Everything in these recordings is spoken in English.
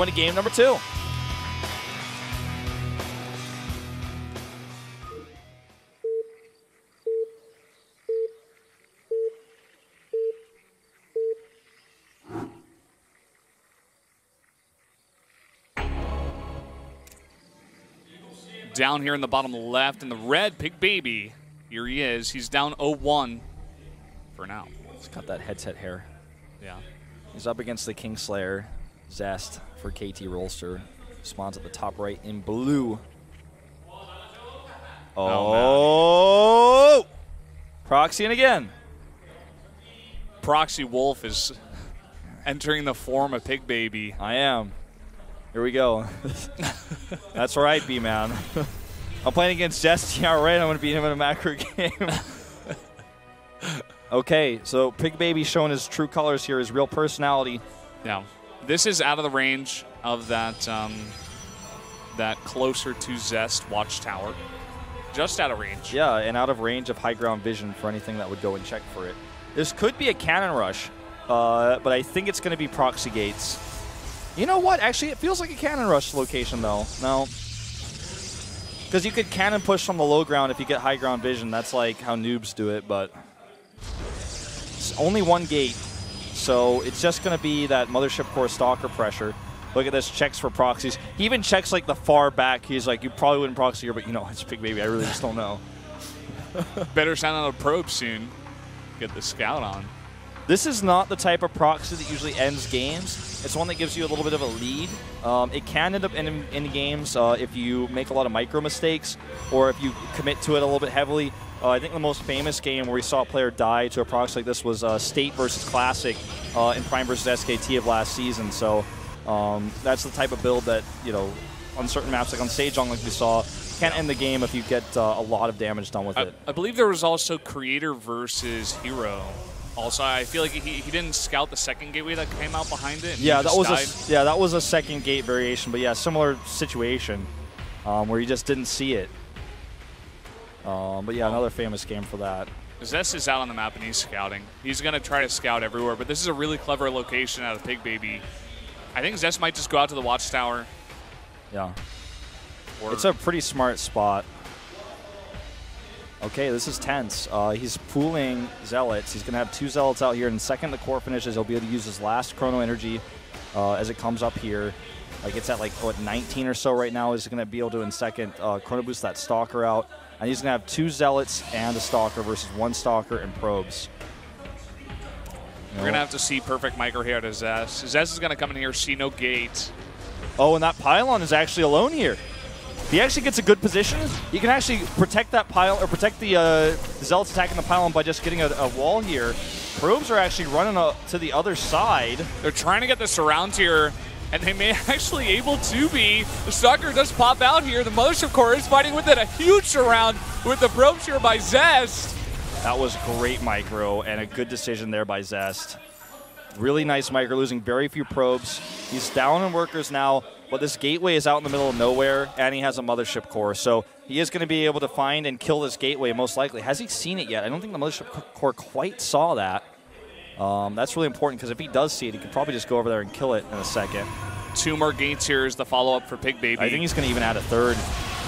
Going to game number 2. Down here in the bottom left in the red, Pigbaby. Here he is. He's down 0-1 for now. He's got that headset hair. Yeah. He's up against the Kingslayer, Zest for KT Rolster. Spawns at the top right in blue. Oh! Proxying again. Proxy Wolf is entering the form of Pigbaby. I am. Here we go. That's right, B-Man. I'm playing against Zest. Yeah, right. I'm going to beat him in a macro game. Okay, so Pigbaby showing his true colors here, his real personality. Yeah. This is out of the range of that that closer to Zest watchtower. Just out of range. Yeah, and out of range of high ground vision for anything that would go and check for it. This could be a cannon rush, but I think it's going to be proxy gates. You know what? Actually, it feels like a cannon rush location, though. No. Because you could cannon push from the low ground if you get high ground vision. That's like how noobs do it, but it's only one gate. So it's just going to be that Mothership Core Stalker pressure. Look at this, checks for proxies. He even checks like the far back. He's like, you probably wouldn't proxy here, but you know, it's Pigbaby. I really just don't know. Better sound on a probe soon. Get the scout on. This is not the type of proxy that usually ends games. It's one that gives you a little bit of a lead. It can end up in games if you make a lot of micro mistakes or if you commit to it a little bit heavily. I think the most famous game where we saw a player die to a proxy like this was State versus Classic in Prime versus SKT of last season. So that's the type of build that, you know, on certain maps, like on Sejong, like we saw, can end the game if you get a lot of damage done with it. I believe there was also Creator versus Hero. Also, I feel like he didn't scout the second gateway that came out behind it. Yeah, that was a second gate variation, but yeah, similar situation where you just didn't see it. But yeah, another famous game for that. Zest is out on the map and he's scouting. He's going to try to scout everywhere, but this is a really clever location out of Pigbaby. I think Zest might just go out to the watchtower. Yeah. It's a pretty smart spot. Okay, this is tense. He's pooling Zealots. He's going to have 2 Zealots out here. And the second the core finishes, he'll be able to use his last Chrono Energy as it comes up here. Like it's at like, what, 19 or so right now. He's going to be able to, in second, Chrono Boost that Stalker out. And he's going to have 2 Zealots and a Stalker versus 1 Stalker and Probes. We're going to have to see perfect micro here to Zest. Zest is going to come in here, see no gate. Oh, and that Pylon is actually alone here. If he actually gets a good position, he can actually protect that pylon, or protect the Zealots attacking the pylon by just getting a wall here. Probes are actually running to the other side. They're trying to get the surround here, and they may actually able to be. The Stalker does pop out here. The Mothership Core is fighting with it. A huge surround with the probes here by Zest. That was great micro and a good decision there by Zest. Really nice micro, losing very few probes. He's down in workers now, but this gateway is out in the middle of nowhere, and he has a Mothership Core. So he is going to be able to find and kill this gateway, most likely. Has he seen it yet? I don't think the Mothership Core quite saw that. That's really important, because if he does see it, he could probably just go over there and kill it in a second. 2 more gates here is the follow-up for Pigbaby. I think he's going to even add a third.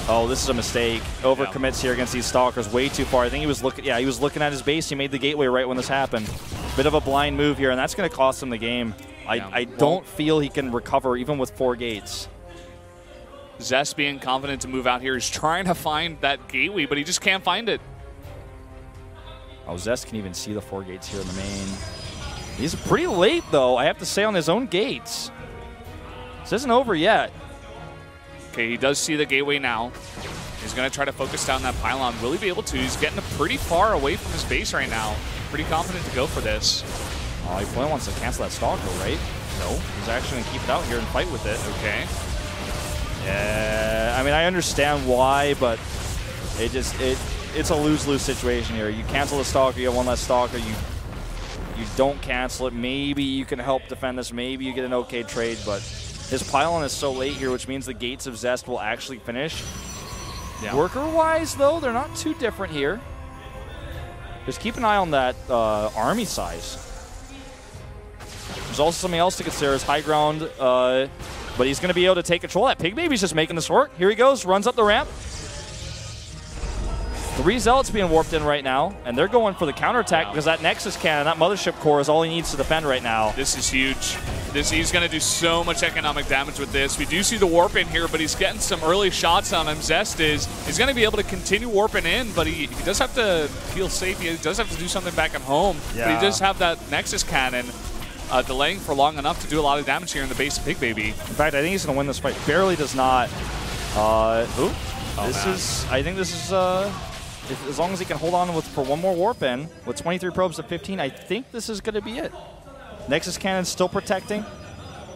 Oh, this is a mistake. Overcommits here against these Stalkers way too far. I think he was looking. Yeah, he was looking at his base. He made the gateway right when this happened. Bit of a blind move here, and that's going to cost him the game. I don't feel he can recover even with 4 gates. Zest being confident to move out here. He's trying to find that gateway, but he just can't find it. Oh, Zest can even see the 4 gates here in the main. He's pretty late, though, I have to say, on his own gates. This isn't over yet. Okay, he does see the gateway now. He's going to try to focus down that pylon. Will he be able to? He's getting pretty far away from his base right now. Pretty confident to go for this. Oh, he probably wants to cancel that Stalker, right? No. He's actually going to keep it out here and fight with it. Okay. Yeah, I mean, I understand why, but it's a lose-lose situation here. You cancel the Stalker, you have 1 less Stalker, you don't cancel it. Maybe you can help defend this. Maybe you get an okay trade, but his pylon is so late here, which means the gates of Zest will actually finish. Yeah. Worker-wise, though, they're not too different here. Just keep an eye on that army size. There's also something else to consider is high ground But he's going to be able to take control of that. Pigbaby's just making this work. Here he goes, runs up the ramp. 3 Zealots being warped in right now, and they're going for the counterattack because that Nexus cannon, that Mothership core is all he needs to defend right now. This is huge. He's going to do so much economic damage with this. We do see the warp in here, but he's getting some early shots on him. Zest is. He's going to be able to continue warping in, but he does have to feel safe. He does have to do something back at home. Yeah. But he does have that Nexus cannon delaying for long enough to do a lot of damage here in the base of Pigbaby. In fact, I think he's going to win this fight. Barely does not. I think this is, as long as he can hold on for one more warp in, with 23 probes to 15, I think this is going to be it. Nexus Cannon's still protecting.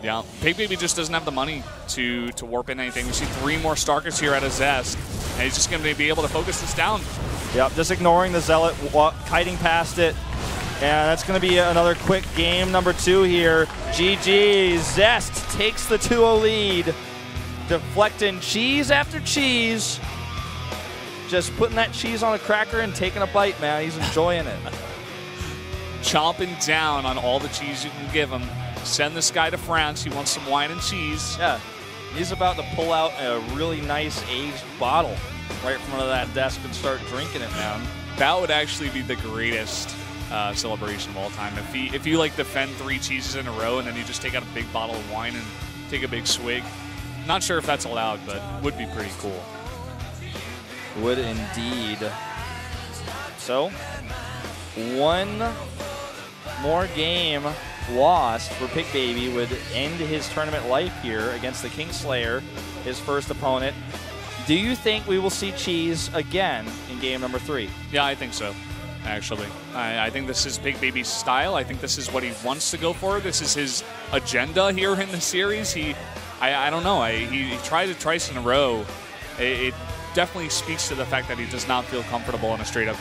Yeah, Pigbaby just doesn't have the money to warp in anything. We see 3 more Starkers here out of Zest, and he's just going to be able to focus this down. Yep, just ignoring the Zealot, kiting past it. And that's going to be another quick game number 2 here. GG, Zest takes the 2-0 lead. Deflecting cheese after cheese. Just putting that cheese on a cracker and taking a bite, man. He's enjoying it. Chomping down on all the cheese you can give him. Send this guy to France. He wants some wine and cheese. Yeah, he's about to pull out a really nice aged bottle right in front of that desk and start drinking it, man. That would actually be the greatest celebration of all time. If you like defend 3 cheeses in a row and then you just take out a big bottle of wine and take a big swig. Not sure if that's allowed, but would be pretty cool. Would indeed. So, one more game lost for Pigbaby would end his tournament life here against the Kingslayer, his first opponent. Do you think we will see cheese again in game number 3? Yeah, I think so, actually. I think this is Pigbaby's style. I think this is what he wants to go for. This is his agenda here in the series. I don't know. He tried it twice in a row. It definitely speaks to the fact that he does not feel comfortable in a straight-up